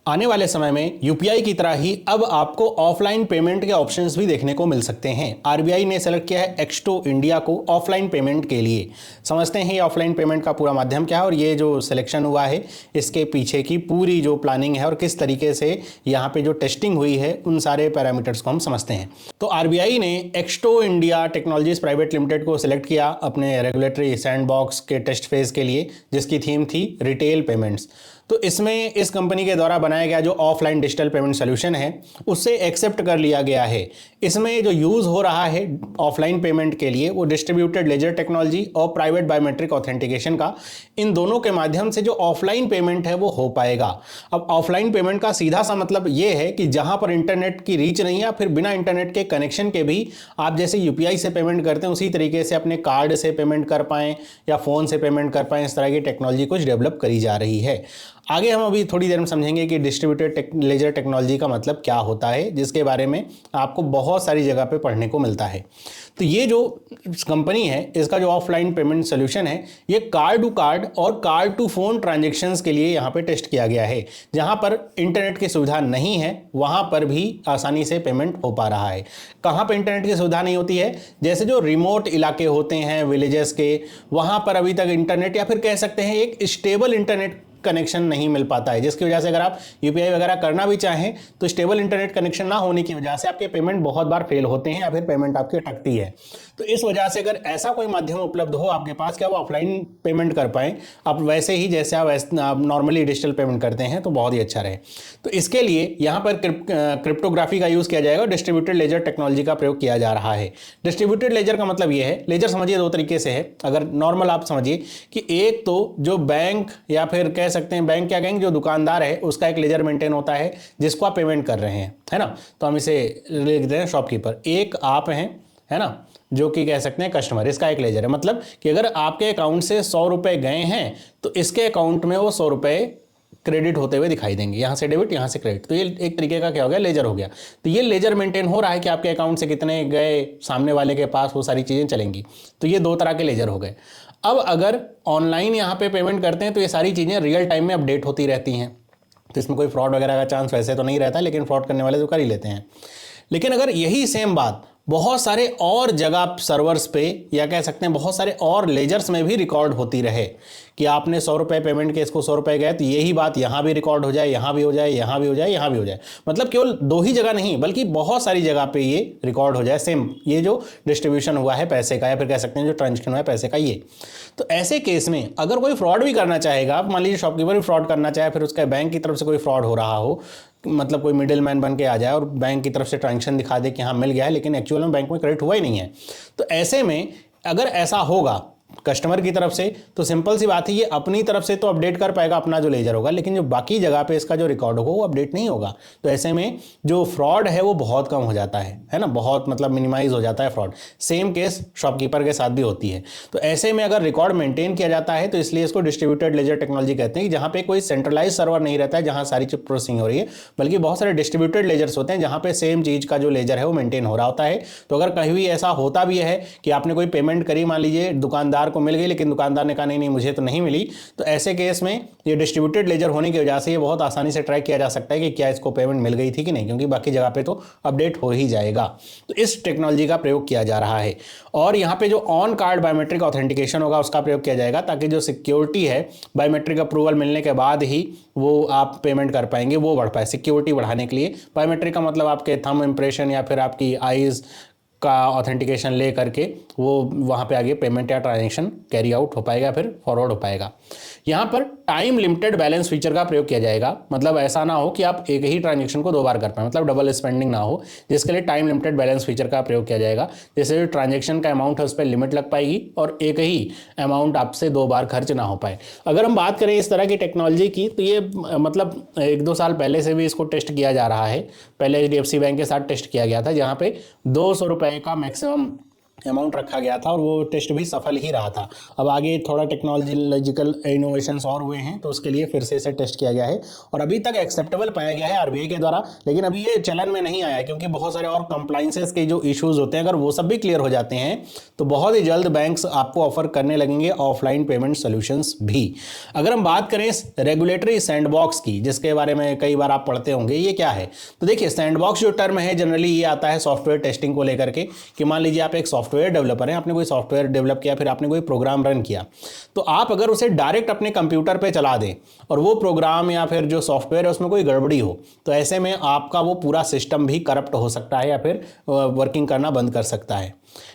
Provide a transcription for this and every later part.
आने वाले समय में यूपीआई की तरह ही अब आपको ऑफलाइन पेमेंट के ऑप्शंस भी देखने को मिल सकते हैं। आरबीआई ने सेलेक्ट किया है एक्सटो इंडिया को ऑफलाइन पेमेंट के लिए। समझते हैं ये ऑफलाइन पेमेंट का पूरा माध्यम क्या है और ये जो सिलेक्शन हुआ है इसके पीछे की पूरी जो प्लानिंग है और किस तरीके से यहाँ पे जो टेस्टिंग हुई है उन सारे पैरामीटर्स को हम समझते हैं। तो आरबीआई ने एक्सटो इंडिया टेक्नोलॉजीज प्राइवेट लिमिटेड को सिलेक्ट किया अपने रेगुलेटरी सैंडबॉक्स के टेस्ट फेज के लिए, जिसकी थीम थी रिटेल पेमेंट्स। तो इसमें इस कंपनी के द्वारा बनाया गया जो ऑफलाइन डिजिटल पेमेंट सोल्यूशन है उससे एक्सेप्ट कर लिया गया है। इसमें जो यूज़ हो रहा है ऑफलाइन पेमेंट के लिए वो डिस्ट्रीब्यूटेड लेजर टेक्नोलॉजी और प्राइवेट बायोमेट्रिक ऑथेंटिकेशन का, इन दोनों के माध्यम से जो ऑफलाइन पेमेंट है वो हो पाएगा। अब ऑफलाइन पेमेंट का सीधा सा मतलब ये है कि जहां पर इंटरनेट की रीच नहीं है या फिर बिना इंटरनेट के कनेक्शन के भी आप जैसे यूपीआई से पेमेंट करते हैं उसी तरीके से अपने कार्ड से पेमेंट कर पाएँ या फ़ोन से पेमेंट कर पाएँ, इस तरह की टेक्नोलॉजी कुछ डेवलप करी जा रही है। आगे हम अभी थोड़ी देर में समझेंगे कि डिस्ट्रीब्यूटेड लेजर टेक्नोलॉजी का मतलब क्या होता है, जिसके बारे में आपको बहुत सारी जगह पे पढ़ने को मिलता है। तो ये जो कंपनी है इसका जो ऑफलाइन पेमेंट सोल्यूशन है ये कार्ड टू कार्ड और कार्ड टू फोन ट्रांजैक्शंस के लिए यहाँ पे टेस्ट किया गया है। जहाँ पर इंटरनेट की सुविधा नहीं है वहाँ पर भी आसानी से पेमेंट हो पा रहा है। कहाँ पर इंटरनेट की सुविधा नहीं होती है, जैसे जो रिमोट इलाके होते हैं विलेजेस के, वहाँ पर अभी तक इंटरनेट या फिर कह सकते हैं एक स्टेबल इंटरनेट कनेक्शन नहीं मिल पाता है, जिसकी वजह से अगर आप यूपीआई वगैरह करना भी चाहें तो स्टेबल इंटरनेट कनेक्शन ना होने की वजह से आपके पेमेंट बहुत बार फेल होते हैं या फिर पेमेंट आपकी अटकती है। तो इस वजह से अगर ऐसा कोई माध्यम उपलब्ध हो आपके पास कि आप ऑफलाइन पेमेंट कर पाएं आप वैसे ही जैसे आप नॉर्मली डिजिटल पेमेंट करते हैं तो बहुत ही अच्छा रहे। तो इसके लिए यहाँ पर क्रिप्टोग्राफी का यूज़ किया जाएगा, डिस्ट्रीब्यूटेड लेजर टेक्नोलॉजी का प्रयोग किया जा रहा है। डिस्ट्रीब्यूटेड लेजर का मतलब ये है, लेजर समझिए दो तरीके से है। अगर नॉर्मल आप समझिए कि एक तो जो बैंक या फिर कह सकते हैं बैंक क्या कहेंगे जो दुकानदार है उसका एक लेजर मेंटेन होता है जिसको आप पेमेंट कर रहे हैं, है ना। तो हम इसे लिख दें शॉपकीपर। एक आप हैं, है ना, जो कि कह सकते हैं कस्टमर, इसका एक लेजर है। मतलब कि अगर आपके अकाउंट से 100 रुपए गए हैं तो इसके अकाउंट में वो 100 रुपए क्रेडिट होते हुए दिखाई देंगे, यहाँ से डेबिट यहाँ से क्रेडिट। तो ये एक तरीके का क्या हो गया, लेजर हो गया। तो ये लेजर मेंटेन हो रहा है कि आपके अकाउंट से कितने गए, सामने वाले के पास वो सारी चीज़ें चलेंगी। तो ये दो तरह के लेजर हो गए। अब अगर ऑनलाइन यहाँ पे पेमेंट करते हैं तो ये सारी चीज़ें रियल टाइम में अपडेट होती रहती हैं, तो इसमें कोई फ्रॉड वगैरह का चांस वैसे तो नहीं रहता, लेकिन फ्रॉड करने वाले तो कर ही लेते हैं। लेकिन अगर यही सेम बात बहुत सारे और जगह सर्वर्स पे या कह सकते हैं बहुत सारे और लेजर्स में भी रिकॉर्ड होती रहे कि आपने 100 रुपये पेमेंट के इसको 100 रुपये गए, तो यही बात यहाँ भी रिकॉर्ड हो जाए, यहाँ भी हो जाए, यहाँ भी हो जाए, यहाँ भी हो जाए। मतलब केवल दो ही जगह नहीं बल्कि बहुत सारी जगह पे ये रिकॉर्ड हो जाए सेम, ये जो डिस्ट्रीब्यूशन हुआ है पैसे का या फिर कह सकते हैं जो ट्रांजेक्शन हुआ है पैसे का ये। तो ऐसे केस में अगर कोई फ्रॉड भी करना चाहेगा, मान लीजिए शॉपकीपर भी फ्रॉड करना चाहे, फिर उसका बैंक की तरफ से कोई फ्रॉड हो रहा हो, मतलब कोई मिडिल मैन बन के आ जाए और बैंक की तरफ से ट्रांजेक्शन दिखा दे कि हाँ मिल गया है, लेकिन एक्चुअल में बैंक में क्रेडिट हुआ ही नहीं है। तो ऐसे में अगर ऐसा होगा कस्टमर की तरफ से तो सिंपल सी बात है ये अपनी तरफ से तो अपडेट कर पाएगा अपना जो लेजर होगा, लेकिन जो बाकी जगह पे इसका जो रिकॉर्ड होगा वो अपडेट नहीं होगा। तो ऐसे में जो फ्रॉड है वो बहुत कम हो जाता है ना, बहुत मतलब मिनिमाइज हो जाता है फ्रॉड। सेम केस शॉपकीपर के साथ भी होती है। तो ऐसे में अगर रिकॉर्ड मेंटेन किया जाता है तो इसलिए इसको डिस्ट्रीब्यूटेड लेजर टेक्नोलॉजी कहते हैं, जहाँ पे कोई सेंट्रलाइज सर्वर नहीं रहता है जहाँ सारी चीज प्रोसेसिंग हो रही है, बल्कि बहुत सारे डिस्ट्रीब्यूटेड लेजर्स होते हैं जहाँ पे सेम चीज का जो लेजर है वो मेंटेन हो रहा होता है। तो अगर कहीं भी ऐसा होता भी है कि आपने कोई पेमेंट करी, मान लीजिए दुकानदार को मिल गई लेकिन दुकानदार ने कहा नहीं मुझे तो नहीं मिली, तो ऐसे केस में ये डिस्ट्रीब्यूटेड लेजर होने की वजह से ये बहुत आसानी से ट्रैक किया जा सकता है कि क्या इसको पेमेंट मिल गई थी कि नहीं, क्योंकि बाकी जगह पे तो अपडेट हो ही जाएगा। तो इस टेक्नोलॉजी का प्रयोग किया जा रहा है और यहाँ पे जो ऑन कार्ड बायोमेट्रिक ऑथेंटिकेशन होगा उसका प्रयोग किया जाएगा, ताकि जो सिक्योरिटी है बायोमेट्रिक अप्रूवल मिलने के बाद ही वो आप पेमेंट कर पाएंगे वो बढ़ पाए। सिक्योरिटी बढ़ाने के लिए बायोमेट्रिक का मतलब आपके थंब इंप्रेशन या फिर आपकी आईज का ऑथेंटिकेशन ले करके वो वहाँ पे आगे पेमेंट या ट्रांजैक्शन कैरी आउट हो पाएगा फिर फॉरवर्ड हो पाएगा। यहाँ पर टाइम लिमिटेड बैलेंस फीचर का प्रयोग किया जाएगा। मतलब ऐसा ना हो कि आप एक ही ट्रांजैक्शन को 2 बार कर पाएं, मतलब डबल स्पेंडिंग ना हो, जिसके लिए टाइम लिमिटेड बैलेंस फीचर का प्रयोग किया जाएगा। जैसे जो ट्रांजैक्शन का अमाउंट है उस पर लिमिट लग पाएगी और एक ही अमाउंट आपसे 2 बार खर्च ना हो पाए। अगर हम बात करें इस तरह की टेक्नोलॉजी की तो ये मतलब 1-2 साल पहले से भी इसको टेस्ट किया जा रहा है। पहले HDFC बैंक के साथ टेस्ट किया गया था जहाँ पे 200 रुपये का मैक्सिमम अमाउंट रखा गया था और वो टेस्ट भी सफल ही रहा था। अब आगे थोड़ा टेक्नोलॉजिकल इनोवेशंस और हुए हैं तो उसके लिए फिर से इसे टेस्ट किया गया है और अभी तक एक्सेप्टेबल पाया गया है आरबीआई के द्वारा, लेकिन अभी ये चलन में नहीं आया क्योंकि बहुत सारे और कंप्लाइंसेस के जो इश्यूज होते हैं अगर वो सब भी क्लियर हो जाते हैं तो बहुत ही जल्द बैंक्स आपको ऑफर करने लगेंगे ऑफलाइन पेमेंट सोल्यूशंस भी। अगर हम बात करें रेगुलेटरी सैंडबॉक्स की, जिसके बारे में कई बार आप पढ़ते होंगे, ये क्या है? तो देखिए, सैंडबॉक्स जो टर्म है जनरली ये आता है सॉफ्टवेयर टेस्टिंग को लेकर के कि मान लीजिए आप एक सॉफ्टवेयर डेवलपर हैं, आपने कोई सॉफ्टवेयर डेवलप किया, फिर आपने कोई प्रोग्राम रन किया, तो आप अगर उसे डायरेक्ट अपने कंप्यूटर पे चला दें और वो प्रोग्राम या फिर जो सॉफ्टवेयर है उसमें कोई गड़बड़ी हो तो ऐसे में आपका वो पूरा सिस्टम भी करप्ट हो सकता है या फिर वर्किंग करना बंद कर सकता है।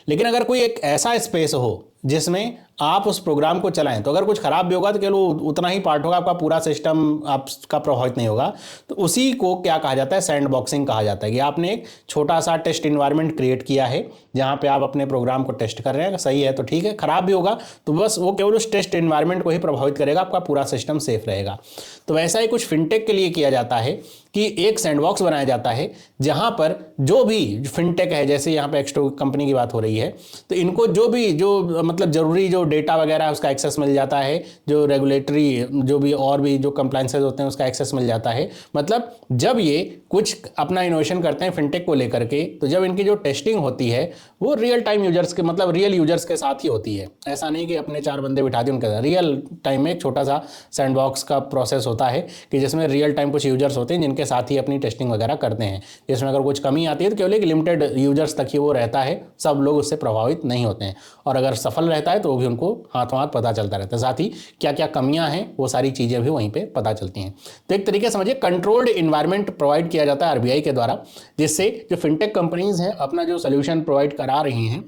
लेकिन अगर कोई एक ऐसा स्पेस हो जिसमें आप उस प्रोग्राम को चलाएं तो अगर कुछ खराब भी होगा तो केवल उतना ही पार्ट होगा, आपका पूरा सिस्टम आपका प्रभावित नहीं होगा। तो उसी को क्या कहा जाता है? सैंडबॉक्सिंग कहा जाता है कि आपने एक छोटा सा टेस्ट इन्वायरमेंट क्रिएट किया है जहां पे आप अपने प्रोग्राम को टेस्ट कर रहे हैं, सही है तो ठीक है, खराब भी होगा तो बस वो केवल उस टेस्ट इन्वायरमेंट को ही प्रभावित करेगा, आपका पूरा सिस्टम सेफ रहेगा। तो वैसा ही कुछ फिनटेक के लिए किया जाता है कि एक सैंडबॉक्स बनाया जाता है जहां पर जो भी फिनटेक है, जैसे यहाँ पे एक्सटो कंपनी की बात हो रही है, तो इनको जो मतलब जरूरी जो डेटा वगैरह है उसका एक्सेस मिल जाता है, जो रेगुलेटरी जो भी और भी जो कंप्लायंसेस होते हैं उसका एक्सेस मिल जाता है। मतलब जब ये कुछ अपना इनोवेशन करते हैं फिनटेक को लेकर के, तो जब इनकी जो टेस्टिंग होती है वो रियल टाइम यूजर्स के मतलब रियल यूजर्स के साथ ही होती है। ऐसा नहीं कि अपने 4 बंदे बिठा दिए उनके साथ, रियल टाइम में एक छोटा सा सैंडबॉक्स का प्रोसेस होता है कि जिसमें रियल टाइम कुछ यूजर्स होते हैं जिनके साथ ही अपनी टेस्टिंग वगैरह करते हैं। जिसमें अगर कुछ कमी आती है तो केवल एक लिमिटेड यूजर्स तक ही वो रहता है, सब लोग उससे प्रभावित नहीं होते हैं, और अगर सफल रहता है तो वो भी उनको हाथों हाथ पता चलता रहता है। साथ ही क्या क्या कमियां हैं वो सारी चीजें भी वहीं पे पता चलती हैं। तो एक तरीके से समझिए कंट्रोल्ड इन्वायरमेंट प्रोवाइड किया जाता है आरबीआई के द्वारा, जिससे जो फिनटेक कंपनीज हैं अपना जो सोल्यूशन प्रोवाइड करा रही हैं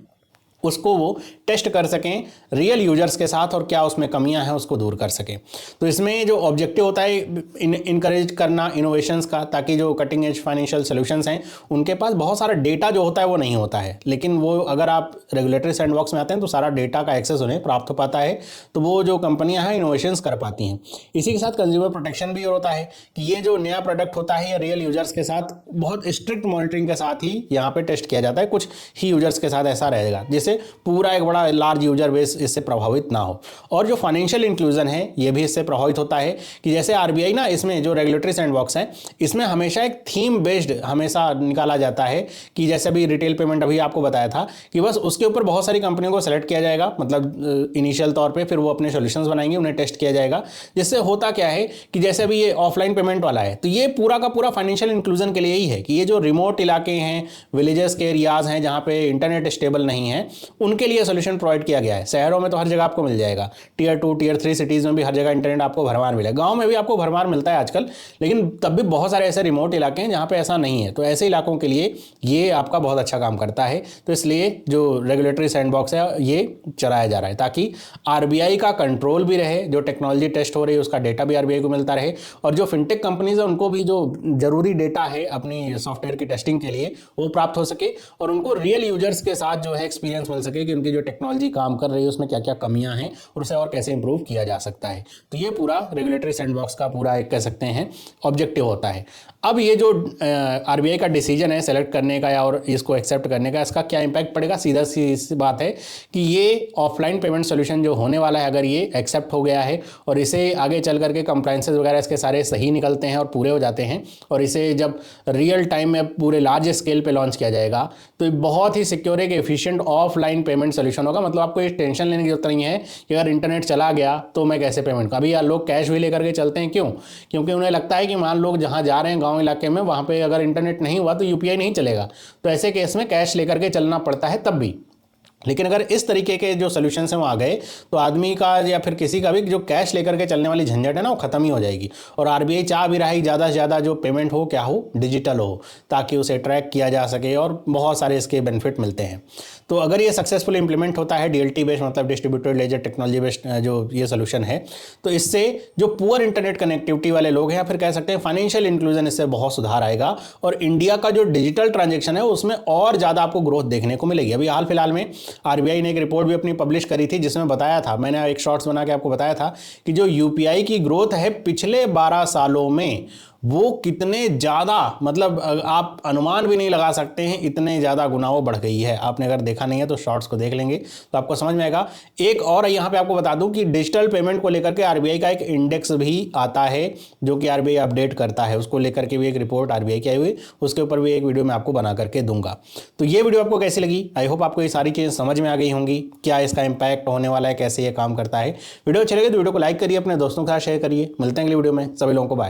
उसको वो टेस्ट कर सकें रियल यूजर्स के साथ और क्या उसमें कमियां हैं उसको दूर कर सकें। तो इसमें जो ऑब्जेक्टिव होता है इनकरेज करना इनोवेशंस का, ताकि जो कटिंग एज फाइनेंशियल सॉल्यूशंस हैं उनके पास बहुत सारा डेटा जो होता है वो नहीं होता है, लेकिन वो अगर आप रेगुलेटरी सैंडबॉक्स में आते हैं तो सारा डेटा का एक्सेस उन्हें प्राप्त हो पाता है, तो वो जो कंपनियां हैं इनोवेशंस कर पाती हैं। इसी के साथ कंज्यूमर प्रोटेक्शन भी होता है कि ये जो नया प्रोडक्ट होता है ये रियल यूजर्स के साथ बहुत स्ट्रिक्ट मॉनिटरिंग के साथ ही यहाँ पे टेस्ट किया जाता है, कुछ ही यूजर्स के साथ ऐसा रहेगा जिससे पूरा एक बड़ा लार्ज यूजर बेस इससे प्रभावित ना हो। और जो फाइनेंशियल इंक्लूजन है ये भी इससे प्रभावित होता है कि जैसे आरबीआई ना इसमें जो रेगुलेटरी सैंडबॉक्स है इसमें हमेशा एक थीम बेस्ड हमेशा निकाला जाता है कि जैसे अभी रिटेल पेमेंट अभी आपको बताया था कि बस उसके ऊपर बहुत सारी कंपनियों को सेलेक्ट किया जाएगा, मतलब इनिशियल तौर पर, फिर वो अपने सोल्यूशंस बनाएंगे, उन्हें टेस्ट किया जाएगा। जिससे होता क्या है कि जैसे अभी ये ऑफलाइन पेमेंट वाला है तो ये पूरा का पूरा फाइनेंशियल इंक्लूजन के लिए ही है कि ये जो रिमोट इलाके हैं, विलेजेस के एरियाज हैं जहाँ पे इंटरनेट स्टेबल नहीं है, उनके लिए सोल्यूशन प्रोवाइड किया गया है। शहरों में तो हर जगह आपको मिल जाएगा, टियर 2 टियर 3 सिटीज़ में भी हर जगह इंटरनेट आपको भरमार मिलेगा, गांव में भी आपको भरमार मिलता है आजकल, लेकिन तब भी बहुत सारे ऐसे रिमोट इलाके हैं जहाँ पे ऐसा नहीं है। तो ऐसे इलाकों के लिए ये आपका बहुत अच्छा काम करता है। तो इसलिए जो रेगुलेटरी सैंडबॉक्स है ये चलाया जा रहा है ताकि आरबीआई का कंट्रोल भी रहे, जो टेक्नोलॉजी टेस्ट हो रही है उसका डेटा भी आरबीआई को मिलता रहे, और जो फिनटेक कंपनीज है उनको भी जो जरूरी डेटा है अपनी सॉफ्टवेयर की टेस्टिंग के लिए वो प्राप्त हो सके, और उनको रियल यूजर्स के साथ जो है एक्सपीरियंस मिल सके कि उनकी जो टेक्नोलॉजी काम कर रही है उसमें क्या क्या कमियां हैं और उसे और कैसे इंप्रूव किया जा सकता है। तो ये पूरा रेगुलेटरी सैंडबॉक्स का पूरा एक कह सकते हैं ऑब्जेक्टिव होता है। अब ये जो आरबीआई का डिसीजन है सेलेक्ट करने का या और इसको एक्सेप्ट करने का, इसका क्या इंपैक्ट पड़ेगा? सीधा सी बात है कि ये ऑफलाइन पेमेंट सोल्यूशन जो होने वाला है अगर ये एक्सेप्ट हो गया है और इसे आगे चल करके कंप्लायंसेस वगैरह इसके सारे सही निकलते हैं और पूरे हो जाते हैं, और इसे जब रियल टाइम में पूरे लार्ज स्केल पे लॉन्च किया जाएगा तो बहुत ही सिक्योर एक एफिशिएंट ऑफलाइन पेमेंट सोल्यूशन होगा। मतलब आपको ये टेंशन लेने की जरूरत नहीं है कि अगर इंटरनेट चला गया तो मैं कैसे पेमेंट, अभी यार लोग कैश भी लेकर के चलते हैं, क्यों? क्योंकि उन्हें लगता है कि मान लो जहां जा रहे हैं गांव इलाके में वहां पे अगर इंटरनेट नहीं हुआ तो यूपीआई नहीं चलेगा, तो ऐसे केस में कैश लेकर के चलना पड़ता है तब भी। लेकिन अगर इस तरीके के जो सोल्यूशंस हैं वो आ गए तो आदमी का या फिर किसी का भी जो कैश लेकर के चलने वाली झंझट है ना वो खत्म ही हो जाएगी। और आरबीआई चाह भी रहा है ज़्यादा से ज़्यादा जो पेमेंट हो क्या हो, डिजिटल हो, ताकि उसे ट्रैक किया जा सके और बहुत सारे इसके बेनिफिट मिलते हैं। तो अगर ये सक्सेसफुल इंप्लीमेंट होता है डीएलटी बेस्ड मतलब डिस्ट्रीब्यूटेड लेजर टेक्नोलॉजी बेस्ड जो ये सोल्यूशन है, तो इससे जो पुअर इंटरनेट कनेक्टिविटी वाले लोग हैं या फिर कह सकते हैं फाइनेंशियल इंक्लूजन, इससे बहुत सुधार आएगा और इंडिया का जो डिजिटल ट्रांजेक्शन है उसमें और ज़्यादा आपको ग्रोथ देखने को मिलेगी। अभी हाल फिलहाल में आरबीआई ने एक रिपोर्ट भी अपनी पब्लिश करी थी जिसमें बताया था, मैंने एक शॉर्ट्स बना के आपको बताया था कि जो यूपीआई की ग्रोथ है पिछले 12 सालों में वो कितने ज़्यादा, मतलब आप अनुमान भी नहीं लगा सकते हैं, इतने ज़्यादा गुना वो बढ़ गई है। आपने अगर देखा नहीं है तो शॉर्ट्स को देख लेंगे तो आपको समझ में आएगा। एक और यहाँ पे आपको बता दूं कि डिजिटल पेमेंट को लेकर के आरबीआई का एक इंडेक्स भी आता है जो कि आरबीआई अपडेट करता है, उसको लेकर के भी एक रिपोर्ट आरबीआई की आई हुई, उसके ऊपर भी एक वीडियो मैं आपको बना करके दूंगा। तो ये वीडियो आपको कैसी लगी? आई होप आपको ये सारी चीज़ें समझ में आ गई होंगी, क्या इसका इंपैक्ट होने वाला है, कैसे ये काम करता है। वीडियो अच्छी लगे तो वीडियो को लाइक करिए, अपने दोस्तों के साथ शेयर करिए। मिलते हैं अगली वीडियो में, सभी लोगों को बाय।